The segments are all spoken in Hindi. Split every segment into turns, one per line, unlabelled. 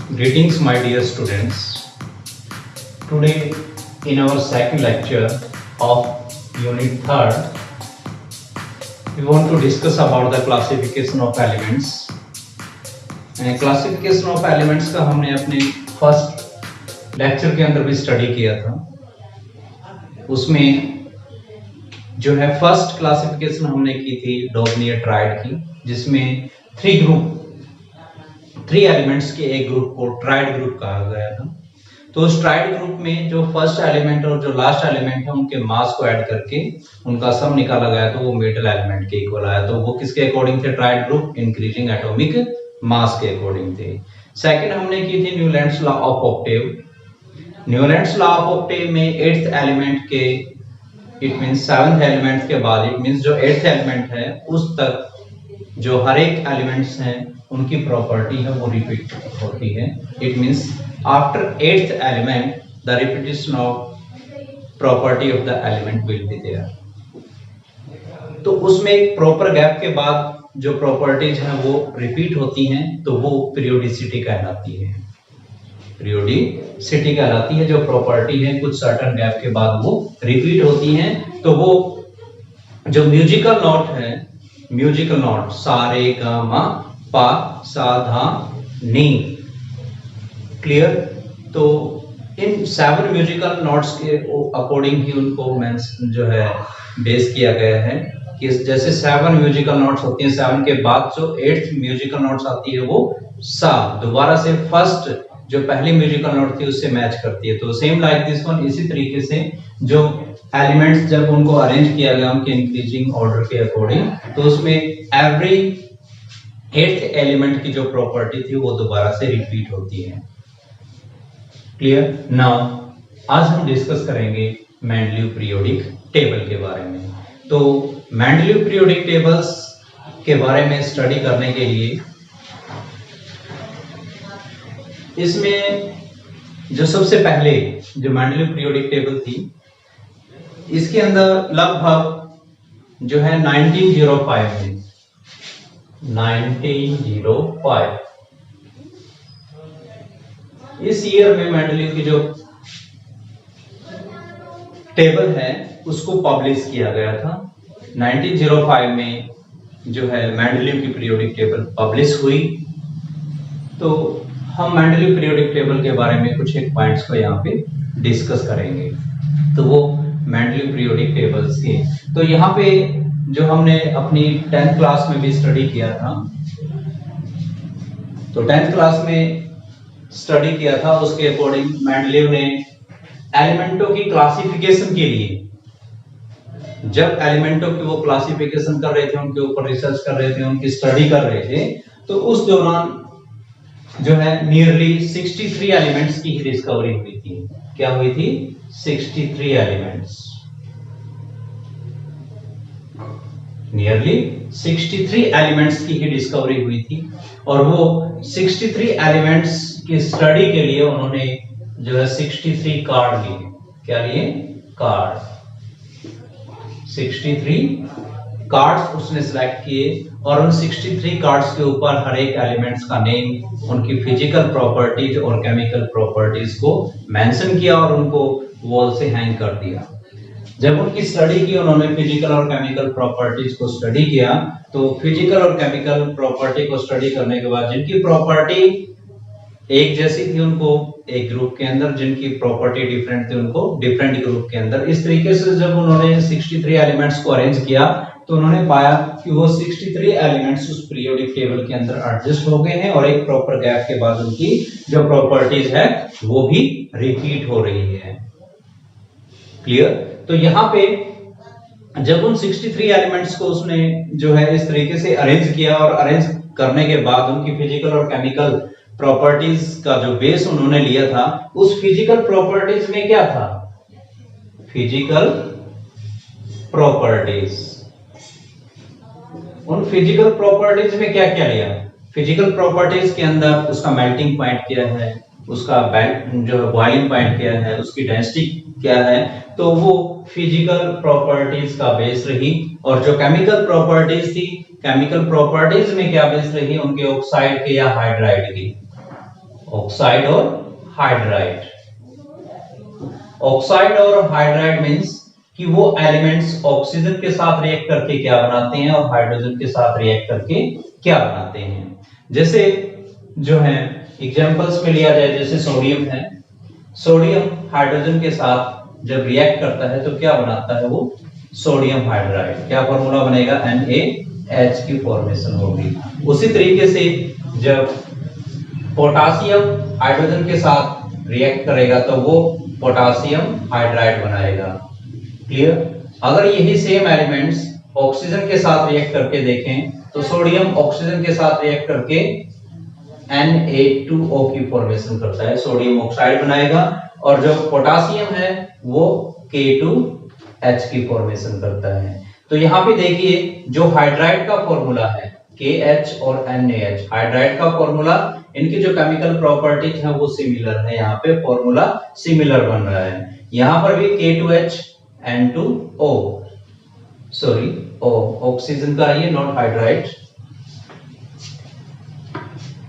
Greetings, my dear students. Today, in our second lecture of Unit 3rd, we want to discuss about the classification of elements. Classification of elements का हमने अपने फर्स्ट लेक्चर के अंदर भी स्टडी किया था। उसमें जो है फर्स्ट क्लासिफिकेशन हमने की थी डॉर्नियर ट्राइड की, जिसमें थ्री एलिमेंट्स के एक ग्रुप को ट्राइड ग्रुप कहा गया था। तो उस ट्राइड ग्रुप में जो फर्स्ट एलिमेंट और जो लास्ट एलिमेंट है उनके मास को ऐड करके उनका सम निकाला गया, तो वो मेटल एलिमेंट के इक्वल आया। तो वो किसके अकॉर्डिंग थे? Tried group increasing atomic mass के अकॉर्डिंग थे। सेकंड हमने की थी Newlands law of Octave. Newlands law of Octave में एट्थ एलिमेंट के इट मींस सेवंथ एलिमेंट के बाद इट मींस जो एट्थ एलिमेंट है उस तक जो हर एक एलिमेंट्स हैं उनकी प्रॉपर्टी है वो रिपीट होती है। It means after eighth element the repetition of property of the element will be there. तो उसमें एक प्रॉपर गैप के बाद जो प्रॉपर्टीज हैं वो रिपीट होती हैं, तो वो पीरियोडिसिटी कहलाती है। पीरियोडिसिटी कहलाती है जो प्रॉपर्टी है कुछ सर्टेन गैप के बाद वो रिपीट होती हैं। तो वो जो म्यूजिकल नोट है, म्यूजिकल नोट सा रे गा मा पा सा धा नी, क्लियर? तो इन 7 म्यूजिकल नोट्स के अकॉर्डिंग ही उनको जो है बेस किया गया है कि जैसे 7 म्यूजिकल नोट्स होती हैं, 7 के बाद जो 8th म्यूजिकल नोट्स आती है वो सा दोबारा से फर्स्ट जो पहली म्यूजिकल नोट थी उससे मैच करती है। तो सेम लाइक दिस वन, इसी तरीके से जो एलिमेंट्स जब उनको अरेंज किया गया उनके इंक्रीजिंग ऑर्डर के अकॉर्डिंग, तो उसमें एवरी 8th एलिमेंट की जो प्रॉपर्टी थी वो दोबारा से रिपीट होती है। क्लियर? नाउ आज हम डिस्कस करेंगे मेंडलीव पीरियोडिक टेबल के बारे में। तो मेंडलीव पीरियोडिक टेबल्स के बारे में स्टडी करने के लिए इसमें जो सबसे पहले जो मेंडलीव पीरियोडिक टेबल थी, इसके अंदर लगभग जो है 1905 में 1905 इस ईयर में मेंडलीव की जो टेबल है उसको पब्लिश किया गया था। 1905 में जो है मेंडलीव की पीरियोडिक टेबल पब्लिश हुई। तो हम मेंडलीव पीरियोडिक टेबल के बारे में कुछ एक पॉइंट्स को यहाँ पे डिस्कस करेंगे। तो वो मेंडलीव पीरियोडिक टेबल्स की, तो यहाँ पे जो हमने अपनी 10th क्लास में भी स्टडी किया था, तो 10th क्लास में स्टडी किया था उसके अकॉर्डिंग मेंडलीव ने एलिमेंटों की क्लासिफिकेशन के लिए, जब एलिमेंटों की वो क्लासिफिकेशन कर रहे थे, उनके ऊपर रिसर्च कर रहे थे, उनकी स्टडी कर रहे थे, तो उस दौरान जो है नियरली 63 एलिमेंट्स की ही डिस्कवरी हुई थी। क्या हुई थी? 63 एलिमेंट्स, नियरली 63 एलिमेंट्स की ही डिस्कवरी हुई थी। और वो 63 एलिमेंट्स की स्टडी के लिए उन्होंने जो है 63 कार्ड लिए। क्या लिए? कार्ड। 63 कार्ड्स उसने सिलेक्ट किए और उन 63 कार्ड्स के ऊपर हर एक एलिमेंट्स का नेम, उनकी फिजिकल प्रॉपर्टीज और केमिकल प्रॉपर्टीज को मेंशन किया और उनको वॉल से हैंग कर दिया। जब उनकी स्टडी की उन्होंने फिजिकल और केमिकल प्रॉपर्टीज को स्टडी किया, तो फिजिकल और केमिकल प्रॉपर्टी को स्टडी करने के बाद जिनकी प्रॉपर्टी एक जैसी थी उनको एक ग्रुप के अंदर, जिनकी प्रॉपर्टी डिफरेंट थी उनको डिफरेंट ग्रुप के अंदर। इस तरीके से जब उन्होंने 63 एलिमेंट्स को अरेंज किया तो उन्होंने पाया कि वो 63 एलिमेंट्स उस पीरियोडिक टेबल के अंदर एडजस्ट हो गए हैं और एक प्रॉपर गैप के बाद उनकी जो प्रॉपर्टीज है वो भी रिपीट हो रही है। क्लियर? तो यहाँ पे जब उन 63 एलिमेंट्स को उसने जो है इस तरीके से अरेंज किया और अरेंज करने के बाद उनकी फिजिकल और केमिकल प्रॉपर्टीज का जो बेस उन्होंने लिया था, उस फिजिकल प्रॉपर्टीज में क्या था? Physical properties. उन फिजिकल प्रॉपर्टीज में क्या क्या लिया? फिजिकल प्रॉपर्टीज के अंदर उसका मेल्टिंग पॉइंट क्या है, उसका जो बॉइलिंग पॉइंट क्या है, उसकी डेंसिटी क्या है, तो वो फिजिकल प्रॉपर्टीज का बेस रही। और जो केमिकल प्रॉपर्टीज थी, केमिकल प्रॉपर्टीज में क्या बेस रही? उनके ऑक्साइड के या हाइड्राइड की। ऑक्साइड और हाइड्राइड। ऑक्साइड और हाइड्राइड मींस कि वो एलिमेंट्स ऑक्सीजन के साथ रिएक्ट करके क्या बनाते हैं और हाइड्रोजन के साथ रिएक्ट करके क्या बनाते हैं। जैसे जो है एग्जांपल्स में लिया जाए, जैसे सोडियम है, सोडियम हाइड्रोजन के साथ जब रिएक्ट करता है तो क्या बनाता है वो, सोडियम हाइड्राइड। क्या फॉर्मूला बनेगा, NaH की फॉर्मेशन होगी। उसी तरीके से जब पोटासियम हाइड्रोजन के साथ रिएक्ट करेगा तो वो पोटासियम हाइड्राइड बनाएगा। क्लियर। अगर यही सेम एलिमेंट्स ऑक्सीजन के साथ रिएक्ट करके देखें तो सोडियम ऑक्सीजन के साथ रिएक्ट करके Na2O की फॉर्मेशन करता है, सोडियम ऑक्साइड बनाएगा। और जो पोटासियम है वो K2H की फॉर्मेशन करता है। तो यहाँ पे देखिए जो हाइड्राइड का फॉर्मूला है KH और NaH, हाइड्राइड का फॉर्मूला, इनकी जो केमिकल प्रॉपर्टीज है वो सिमिलर है। यहाँ पे फॉर्मूला सिमिलर बन रहा है। यहाँ पर भी K2H N2O, sorry O oxygen का है, नॉट हाइड्राइड।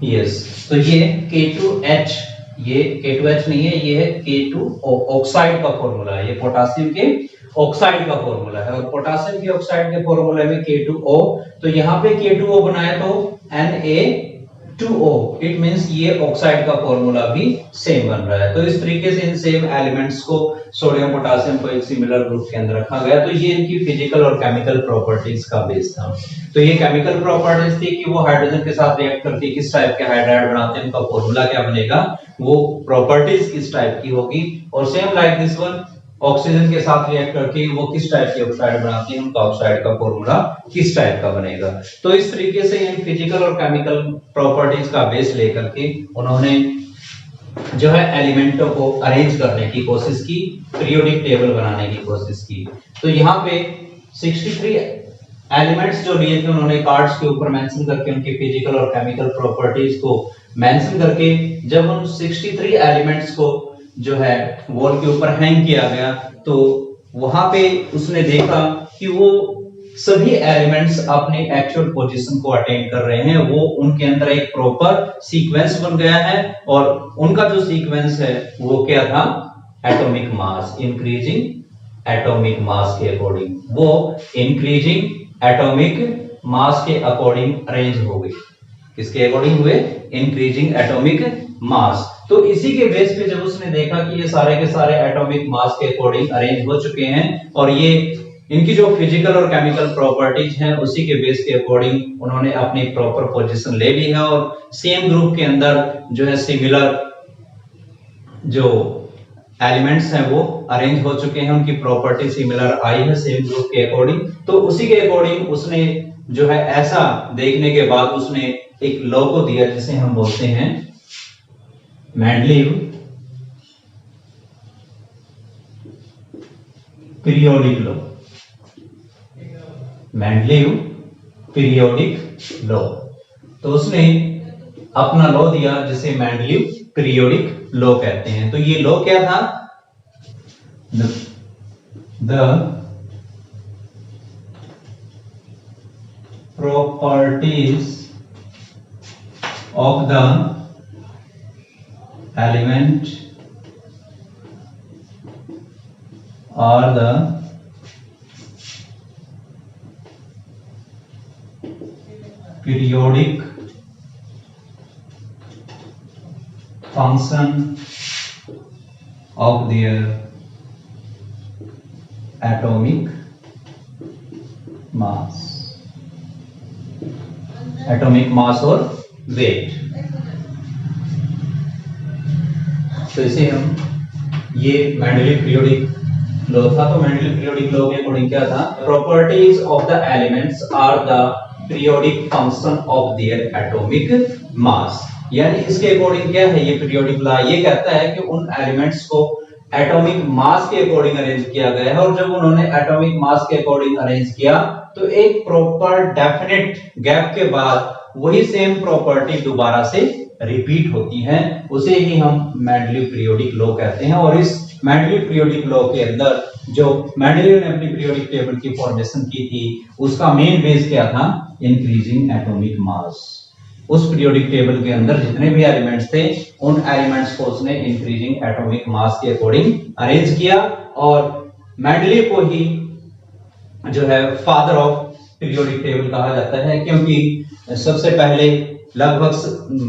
यस, तो ये K2H, ये K2H नहीं है, ये है K2O, ऑक्साइड का फॉर्मूला है। ये पोटासियम के ऑक्साइड का फॉर्मूला है और पोटासियम के ऑक्साइड के फॉर्मूले में K2O, तो यहाँ पे K2O बनाया तो Na2O, इट मींस ये ऑक्साइड का फॉर्मूला भी सेम बन रहा है। तो इस तरीके से इन सेम एलिमेंट्स को, सोडियम पोटासियम को एक सिमिलर ग्रुप के अंदर रखा गया। तो ये इनकी फिजिकल और केमिकल प्रॉपर्टीज का बेस था। तो ये केमिकल प्रॉपर्टीज थी कि वो हाइड्रोजन के साथ रिएक्ट करके किस टाइप के हाइड्राइड बनाते हैं, उनका फॉर्मूला क्या बनेगा, वो प्रॉपर्टीज किस टाइप की होगी। और same like this one, oxygen के साथ रिएक्ट करके वो किस टाइप के ऑक्साइड बनाते हैं, उनका ऑक्साइड का फॉर्मूला किस टाइप का बनेगा। तो इस तरीके से इन फिजिकल और केमिकल प्रॉपर्टीज का बेस लेकर के उन्होंने जो है एलिमेंटों को अरेंज करने की कोशिश की, पीरियोडिक टेबल बनाने की कोशिश की। तो यहाँ पे 63 एलिमेंट्स जो लिए थे उन्होंने कार्ड्स के ऊपर मेंशन करके उनकी फिजिकल और केमिकल प्रॉपर्टीज को मेंशन करके, जब उन 63 एलिमेंट्स को जो है वॉल के ऊपर हैंग किया गया तो वहां पे उसने देखा कि वो सभी एलिमेंट्स अपनी एक्चुअल पोजीशन को अटेन कर रहे हैं। वो उनके अंदर एक प्रॉपर सीक्वेंस बन गया है और उनका जो सीक्वेंस है वो क्या था, atomic mass, increasing atomic mass के अकॉर्डिंग, वो इंक्रीजिंग एटॉमिक मास के अकॉर्डिंग अरेंज हो गई। किसके अकॉर्डिंग हुए, इंक्रीजिंग एटॉमिक मास। तो इसी के बेस पे जब उसने देखा कि ये सारे के सारे एटॉमिक मास के अकॉर्डिंग अरेंज हो चुके हैं और ये इनकी जो फिजिकल और केमिकल प्रॉपर्टीज हैं उसी के बेस के अकॉर्डिंग उन्होंने अपनी प्रॉपर पोजीशन ले ली है और सेम ग्रुप के अंदर जो है सिमिलर जो एलिमेंट्स हैं वो अरेंज हो चुके हैं, उनकी प्रॉपर्टी सिमिलर आई है सेम ग्रुप के अकॉर्डिंग। तो उसी के अकॉर्डिंग उसने जो है ऐसा देखने के बाद उसने एक लॉ को दिया जिसे हम बोलते हैं Mendeleev periodic law, Mendeleev periodic law. तो उसने अपना लॉ दिया जिसे मेंडलीव पीरियोडिक लॉ कहते हैं। तो ये लॉ क्या था, the properties of the element or the periodic function of their atomic mass, atomic mass और वेट। तो इसे हम ये मेंडलीव पीरियोडिक लॉ था। तो मेंडलीव पीरियोडिक लॉ के अकॉर्डिंग क्या था, properties of the elements are the periodic function of their atomic mass. यानी इसके अकॉर्डिंग क्या है ये पीरियोडिक लॉ, ये कहता है कि उन एलिमेंट्स को एटॉमिक मास के अकॉर्डिंग अरेंज किया गया है और जब उन्होंने एटॉमिक मास के अकॉर्डिंग अरेंज किया तो एक प्रॉपर डेफिनेट गैप के बाद वही सेम प्रॉपर्टी दोबारा से रिपीट होती है, उसे ही हम मेंडलीव पीरियोडिक लॉ कहते हैं। और इस मेंडलीव पीरियोडिक लॉ के अंदर जो मेंडलीव ने अपनी पीरियोडिक टेबल की फॉर्मेशन की थी उसका मेन बेस क्या था, इंक्रीजिंग एटॉमिक मास। उस पीरियोडिक टेबल के अंदर जितने भी एलिमेंट्स थे उन एलिमेंट्स को उसने इंक्रीजिंग एटॉमिक मास के अकॉर्डिंग अरेंज किया, और मेंडलीव को ही जो है फादर ऑफ पीरियोडिक टेबल कहा जाता है, क्योंकि सबसे पहले लगभग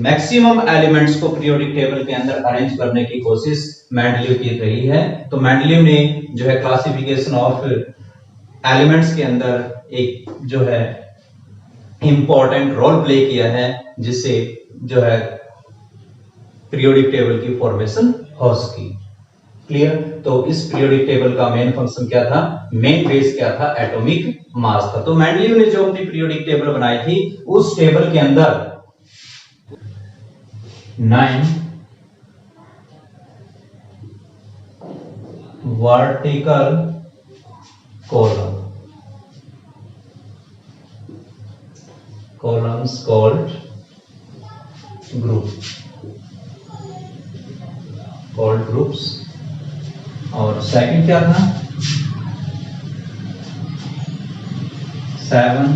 मैक्सिमम एलिमेंट्स को पीरियोडिक टेबल के अंदर अरेंज करने की कोशिश मेंडलीव की रही है। तो मेंडलीव ने जो है क्लासिफिकेशन ऑफ एलिमेंट्स के अंदर एक जो है इंपॉर्टेंट रोल प्ले किया है, जिससे जो है पीरियोडिक टेबल की फॉर्मेशन हो सकी। क्लियर? तो इस पीरियोडिक टेबल का मेन फंक्शन क्या था, मेन बेस क्या था, एटॉमिक मास था। तो मेंडलीव ने जो अपनी पीरियोडिक टेबल बनाई थी उस टेबल के अंदर 9 वर्टिकल columns called groups, और सेकंड क्या था, 7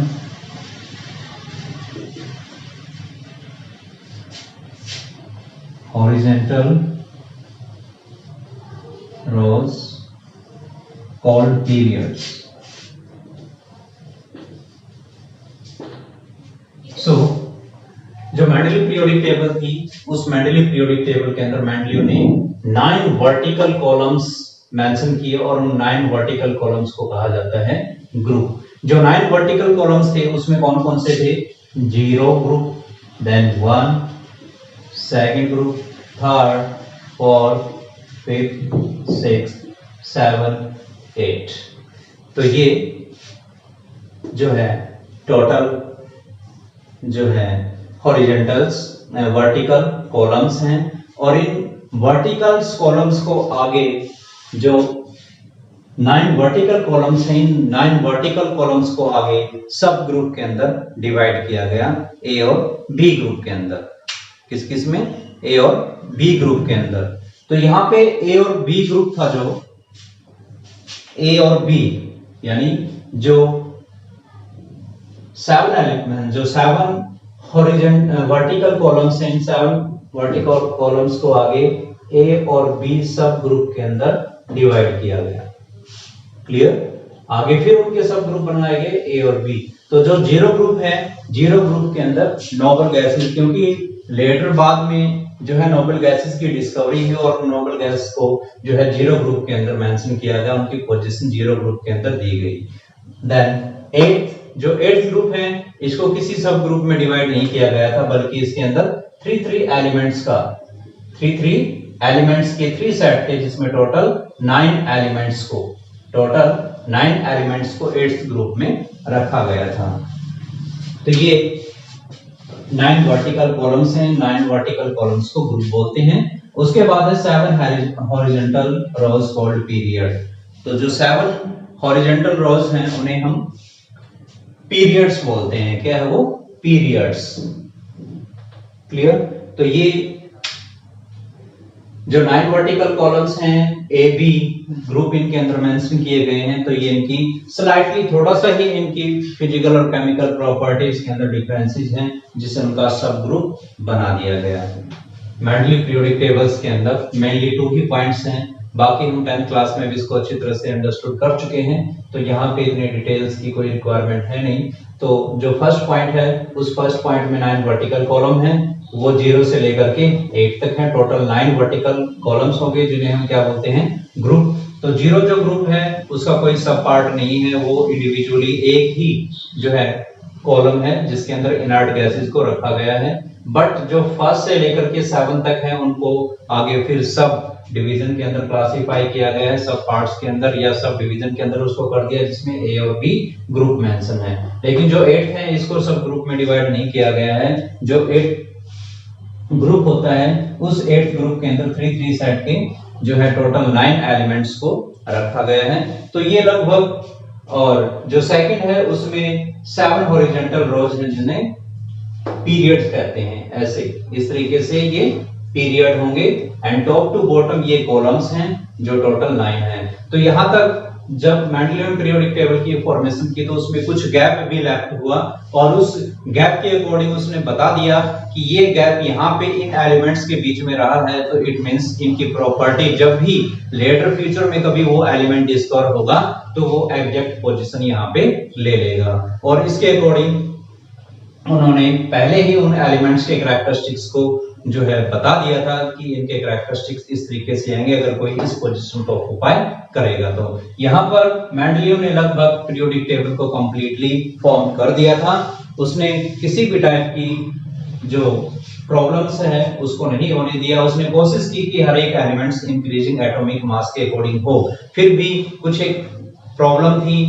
horizontal rows called periods। जो मेंडलीव पीरियोडिक टेबल थी उस मेंडलीव पीरियोडिक टेबल के अंदर मेंडलीव ने 9 वर्टिकल कॉलम्स मेंशन किए, और उन 9 वर्टिकल कॉलम्स को कहा जाता है ग्रुप। जो 9 वर्टिकल कॉलम्स थे उसमें कौन कौन से थे, 0 group, then 1, second group, third, fourth, fifth, sixth, 7, 8। तो ये जो है टोटल जो है हॉरिजॉन्टल्स वर्टिकल कॉलम्स हैं, और इन वर्टिकल्स कॉलम्स को आगे जो 9 वर्टिकल कॉलम्स हैं, इन 9 वर्टिकल कॉलम्स को आगे सब ग्रुप के अंदर डिवाइड किया गया, ए और बी ग्रुप के अंदर। किस किस में, ए और बी ग्रुप के अंदर। तो यहां पे ए और बी ग्रुप था, जो ए और बी यानी जो 7 एलिमेंट, जो 7 वर्टिकल कॉलम्स हैं, इन 7 वर्टिकल कॉलम्स को आगे ए और बी सब ग्रुप के अंदर डिवाइड किया गया। क्लियर? आगे फिर उनके सब ग्रुप बनाए गए ए और बी। तो जो 0 ग्रुप है, 0 ग्रुप के अंदर नोबल गैसेस, क्योंकि लेटर बाद में जो है नोबल गैसेस की डिस्कवरी है और नोबल गैस को जो है 0 ग्रुप के अंदर मेंशन किया गया, उनकी पोजीशन 0 ग्रुप के अंदर दी गई। देन 8 जो 8th ग्रुप है, इसको किसी सब ग्रुप में डिवाइड नहीं किया गया था, बल्कि इसके अंदर 3 एलिमेंट्स का 3 एलिमेंट्स के 3 सेट थे, जिसमें टोटल 9 एलिमेंट्स को 8th ग्रुप में रखा गया था। तो ये 9 वर्टिकल कॉलम्स हैं, 9 वर्टिकल कॉलम्स को ग्रुप बोलते हैं। उसके बाद है 7 हॉरिजॉन्टल रोज कॉल्ड पीरियड। तो जो 7 हॉरिजॉन्टल रोज हैं उन्हें हम पीरियड्स बोलते हैं। क्या है वो? पीरियड्स। क्लियर? तो ये जो 9 वर्टिकल कॉलम्स हैं, ए बी ग्रुप इनके अंदर मेंशन किए गए हैं। तो ये इनकी स्लाइटली थोड़ा सा ही इनकी फिजिकल और केमिकल प्रॉपर्टीज के अंदर डिफरेंसेस हैं, जिससे उनका सब ग्रुप बना दिया गया है। मेंडलीव पीरियोडिक टेबल्स के अंदर मेनली 2 ही पॉइंट्स हैं, बाकी हम 10th क्लास में भी इसको अच्छी तरह से अंडरस्टूड कर चुके हैं, तो यहाँ पे इतने डिटेल्स की कोई रिक्वायरमेंट है नहीं। तो जो फर्स्ट पॉइंट है, उस फर्स्ट पॉइंट में 9 वर्टिकल कॉलम है, वो 0 से लेकर के 8 तक है। टोटल 9 वर्टिकल कॉलम्स होंगे, जिन्हें हम क्या बोलते हैं? ग्रुप। तो 0 जो ग्रुप है उसका कोई सब पार्ट नहीं है, वो इंडिविजुअली एक ही जो है कॉलम है जिसके अंदर इनर्ट गैसेस को रखा गया है। बट जो फर्स्ट से लेकर के 7 तक है, उनको आगे फिर सब डिवीजन के अंदर क्लासिफाई किया गया है, सब पार्ट्स के अंदर या सब डिवीजन के अंदर उसको कर दिया, जिसमें ए और बी ग्रुप मेंशन है। लेकिन जो 8 है, इसको सब ग्रुप में डिवाइड नहीं किया गया है। जो 8 ग्रुप होता है, उस 8th ग्रुप के अंदर 3 सेट के जो है टोटल 9 एलिमेंट्स को रखा गया है। तो ये लगभग, और जो सेकंड है उसमें 7 हॉरिजॉन्टल रोज हैं, जिन्हें पीरियड्स कहते हैं। ऐसे इस तरीके से ये पीरियड होंगे, एंड टॉप टू बॉटम ये कॉलम्स हैं जो टोटल 9 हैं। तो यहां तक जब मेंडलियन पीरियोडिक टेबल की फॉर्मेशन की तो उसमें कुछ गैप भी लेफ्ट हुआ और उस गैप के अकॉर्डिंग उसने बता दिया कि ये गैप यहाँ पे इन एलिमेंट्स के बीच में रहा है, तो इट मींस इनकी प्रॉपर्टी जब भी लेटर फ्यूचर में कभी वो एलिमेंट डिस्कवर होगा तो वो एग्जैक्ट पोजीशन यहाँ पे ले लेगा। और इसके अकॉर्डिंग उन्होंने पहले ही उन एलिमेंट्स के कैरेक्टरिस्टिक्स को जो है बता दिया था कि इनके कैरेक्टरिस्टिक्स इस तरीके से आएंगे अगर कोई इस पोजीशन को ऑक्युपाई करेगा। तो यहाँ पर मेंडलीव ने लगभग पीरियोडिक टेबल को कंप्लीटली फॉर्म कर दिया था। उसने किसी भी टाइप की जो प्रॉब्लम्स है उसको नहीं होने दिया। उसने कोशिश की कि हर एक एलिमेंट्स इंक्रीजिंग एटॉमिक मास के अकॉर्डिंग हो, फिर भी कुछ एक प्रॉब्लम थी,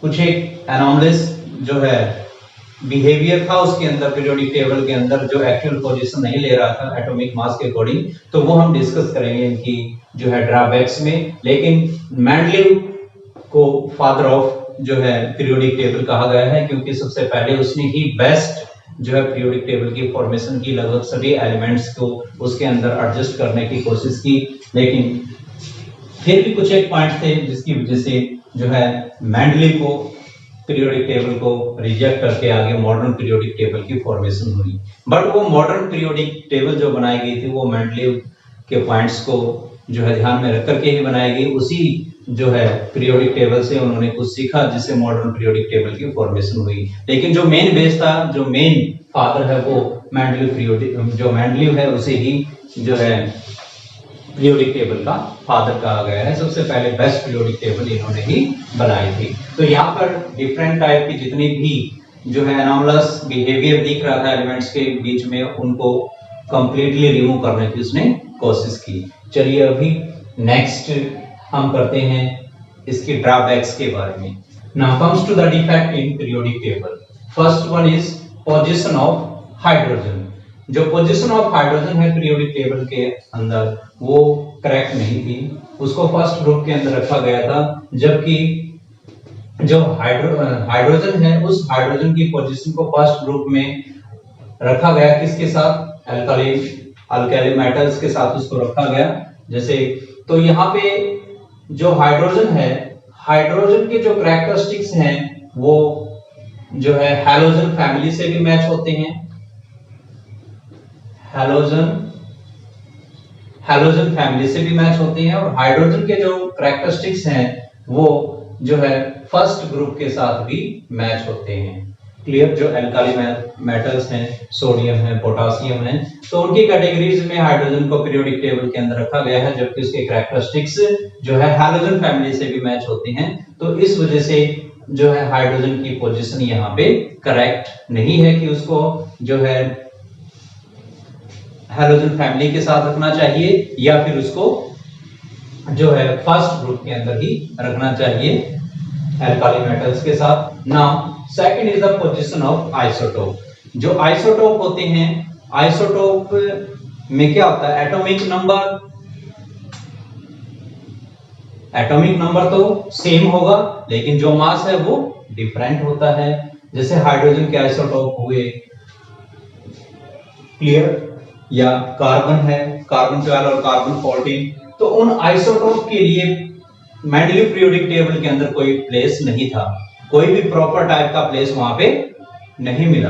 कुछ एक एनॉमलीज जो है बिहेवियर था उसके अंदर, पीरियोडिक टेबल के अंदर जो एक्चुअल पोजीशन नहीं ले रहा था एटॉमिक मास के अकॉर्डिंग, तो वो हम डिस्कस करेंगे इनकी जो है ड्रॉबैक्स में। लेकिन मेंडलीव को फादर ऑफ जो है पीरियोडिक टेबल कहा गया है क्योंकि सबसे पहले उसने ही बेस्ट जो है पीरियोडिक टेबल की फॉर्मेशन की, लगभग सभी एलिमेंट्स को उसके अंदर एडजस्ट करने की कोशिश की। लेकिन फिर भी कुछ एक पॉइंट थे जिसकी वजह से जो है मेंडलीव को पीरियोडिक टेबल को रिजेक्ट करके आगे मॉडर्न पीरियोडिक टेबल की फॉर्मेशन हुई। बट वो मॉडर्न पीरियोडिक टेबल जो बनाई गई थी वो मेंडलीव के पॉइंट्स को जो है ध्यान में रख करके ही बनाई गई। उसी जो है पीरियोडिक टेबल से उन्होंने कुछ सीखा जिससे मॉडर्न पीरियोडिक टेबल की फॉर्मेशन हुई। लेकिन जो मेन बेस था, जो मेन फादर है वो मेंडलीव है, उसे ही जो है पीरियोडिक टेबल का फादर कहा गया है। सबसे पहले बेस्ट पीरियोडिक टेबल इन्होंने ही बनाई थी। तो यहाँ पर डिफरेंट टाइप की जितनी भी जो है एनॉमलस बिहेवियर दिख रहा था एलिमेंट्स के बीच में, उनको कंप्लीटली रिमूव करने की उसने कोशिश की। चलिए अभी नेक्स्ट हम करते हैं इसके ड्रॉबैक्स के बारे में। Now comes to the defect in periodic table. First one is position of hydrogen. जो पोजीशन ऑफ हाइड्रोजन है पीरियोडिक टेबल के अंदर वो करेक्ट नहीं थी। उसको फर्स्ट ग्रुप के अंदर रखा गया था, जबकि जो हाइड्रोजन है उस हाइड्रोजन की पोजीशन को फर्स्ट ग्रुप में रखा गया किसके साथ, अल्काइल मेटल्स के साथ उसको रखा गया। जैसे तो यहाँ पे जो हाइड्रोजन है, हाइड्रोजन के जो कैरेक्टरिस्टिक्स हैं वो जो है हैलोजन फैमिली से भी मैच होते हैं। हैलोजन फैमिली से भी मैच होते हैं और हाइड्रोजन के जो कैरेक्टरिस्टिक्स हैं वो जो है फर्स्ट ग्रुप के साथ भी मैच होते हैं। क्लियर? जो एल्काली मेटल्स हैं, सोडियम है, पोटासियम है, तो उनकी कैटेगरीज में हाइड्रोजन को पीरियोडिक टेबल के अंदर रखा गया है, जबकि उसके कैरेक्टरिस्टिक्स जो है हैलोजन फैमिली से भी मैच होते हैं। तो इस वजह से जो है हाइड्रोजन की पोजीशन यहाँ पे करेक्ट नहीं है कि उसको जो है हैलोजन फैमिली के साथ रखना चाहिए या फिर उसको जो है फर्स्ट ग्रुप के अंदर ही रखना चाहिए एल्काली मेटल्स के साथ। Now second is the position of isotope. जो आइसोटोप होते हैं, आइसोटोप में क्या होता है, एटॉमिक नंबर तो सेम होगा लेकिन जो मास है वो डिफरेंट होता है। जैसे हाइड्रोजन के आइसोटोप हुए, क्लियर, या कार्बन है, कार्बन 12 और कार्बन 14, तो उन आइसोटोप के लिए मेंडलीव पीरियोडिक टेबल के अंदर कोई प्लेस नहीं था, कोई भी प्रॉपर टाइप का प्लेस वहां पे नहीं मिला।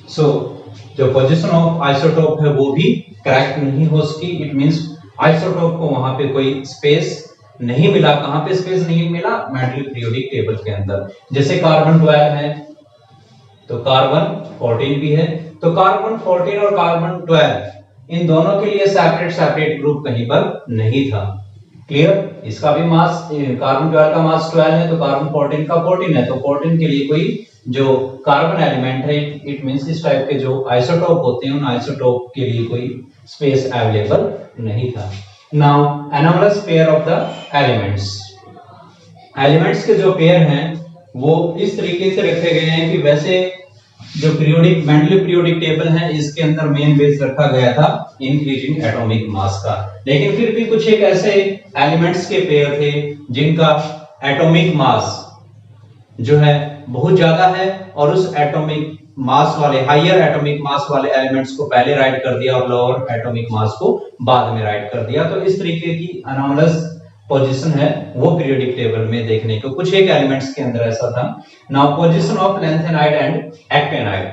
सो जो पोजीशन ऑफ आइसोटोप है वो भी करेक्ट नहीं हो सकी। इट मींस आइसोटोप को वहां पे कोई स्पेस नहीं मिला। कहां पे स्पेस नहीं मिला? मेंडलीव पीरियोडिक टेबल के अंदर। जैसे कार्बन 12 है तो कार्बन 14 भी है, तो कार्बन 14 और कार्बन 12 इन दोनों के लिए सेपरेट ग्रुप कहीं पर नहीं था। क्लियर? इसका भी मास, कार्बन 12 का मास 12 है तो कार्बन 14 का 14 है, तो 14 के लिए कोई जो कार्बन एलिमेंट है, इट मींस इस टाइप के जो आइसोटोप होते हैं उन आइसोटोप के लिए कोई स्पेस अवेलेबल नहीं था। Now anomalous pair of the elements के जो पेयर हैं वो इस तरीके से रखे गए हैं कि वैसे जो मेंडलीव पीरियोडिक टेबल है इसके अंदर मेन बेस रखा गया था इंक्रीजिंग एटॉमिक मास का, लेकिन फिर भी कुछ एक ऐसे एलिमेंट्स के पेयर थे जिनका एटॉमिक मास जो है बहुत ज्यादा है और उस एटॉमिक मास वाले हायर एटॉमिक मास वाले एलिमेंट्स को पहले राइट कर दिया और लोअर एटॉमिक मास को बाद में राइट कर दिया। तो इस तरीके की अनोमलस पोजीशन है वो पीरियोडिक टेबल में देखने को कुछ एक एलिमेंट्स के अंदर ऐसा था। Now position of lanthanide and actinide,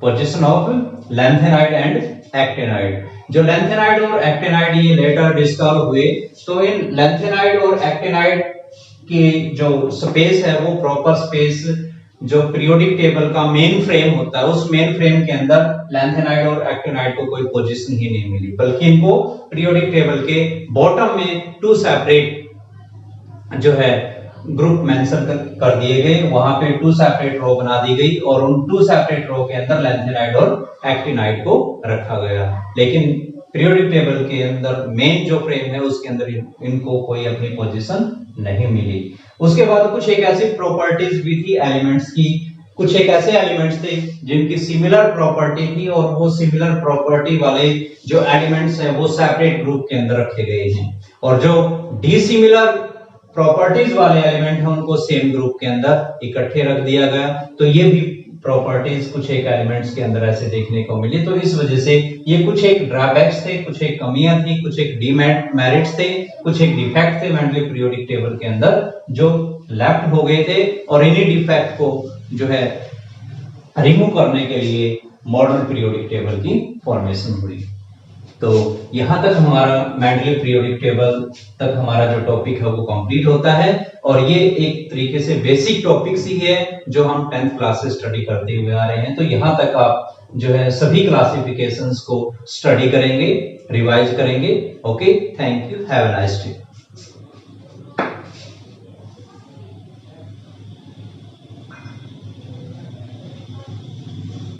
position of lanthanide and actinide. जो लैंथेनाइड और एक्टिनाइड ये लेटर डिस्कवर हुए, तो इन लैंथेनाइड और एक्टिनाइड की जो स्पेस है वो प्रॉपर स्पेस जो पीरियोडिक टेबल का मेन फ्रेम होता है, उस मेन फ्रेम के अंदर लैंथेनाइड और एक्टिनाइड को कोई पोजीशन ही नहीं मिली, बल्कि इनको पीरियोडिक टेबल के बॉटम में टू सेपरेट जो है ग्रुप मेंशन कर दिए गए, वहां पे टू सेपरेट रो बना दी गई और उन टू सेपरेट रो के अंदर लैंथेनाइड और एक्टिनाइड को रखा गया। लेकिन पीरियोडिक टेबल के अंदर मेन जो फ्रेम है उसके अंदर इनको कोई अपनी पोजीशन नहीं मिली। उसके बाद कुछ एक ऐसी प्रॉपर्टीज भी थी एलिमेंट्स की, कुछ एक ऐसे एलिमेंट्स थे जिनकी सिमिलर प्रॉपर्टी थी और वो सिमिलर प्रॉपर्टी वाले जो एलिमेंट्स है वो सेपरेट ग्रुप के अंदर रखे गए हैं, और जो डिसिमिलर प्रॉपर्टीज वाले एलिमेंट हैं उनको सेम ग्रुप के अंदर इकट्ठे रख दिया गया। तो ये भी प्रॉपर्टीज कुछ एक एलिमेंट्स के अंदर ऐसे देखने को मिली। तो इस वजह से ये कुछ एक ड्रॉबैक्स थे, कुछ एक कमियां थी, कुछ एक डिमेरिट्स थे, कुछ एक डिफेक्ट थे मेंडली पीरियोडिक टेबल के अंदर जो लेफ्ट हो गए थे, और इन्हीं डिफेक्ट को जो है रिमूव करने के लिए मॉडर्न पीरियोडिक टेबल की फॉर्मेशन हुई। तो यहां तक हमारा मेंडली पीरियोडिक टेबल तक हमारा जो टॉपिक है वो कंप्लीट होता है, और ये एक तरीके से बेसिक टॉपिक्स ही है जो हम 10th क्लास से स्टडी करते हुए आ रहे हैं। तो यहां तक आप जो है सभी क्लासिफिकेशंस को स्टडी करेंगे, रिवाइज करेंगे। Okay, thank you, have a nice day.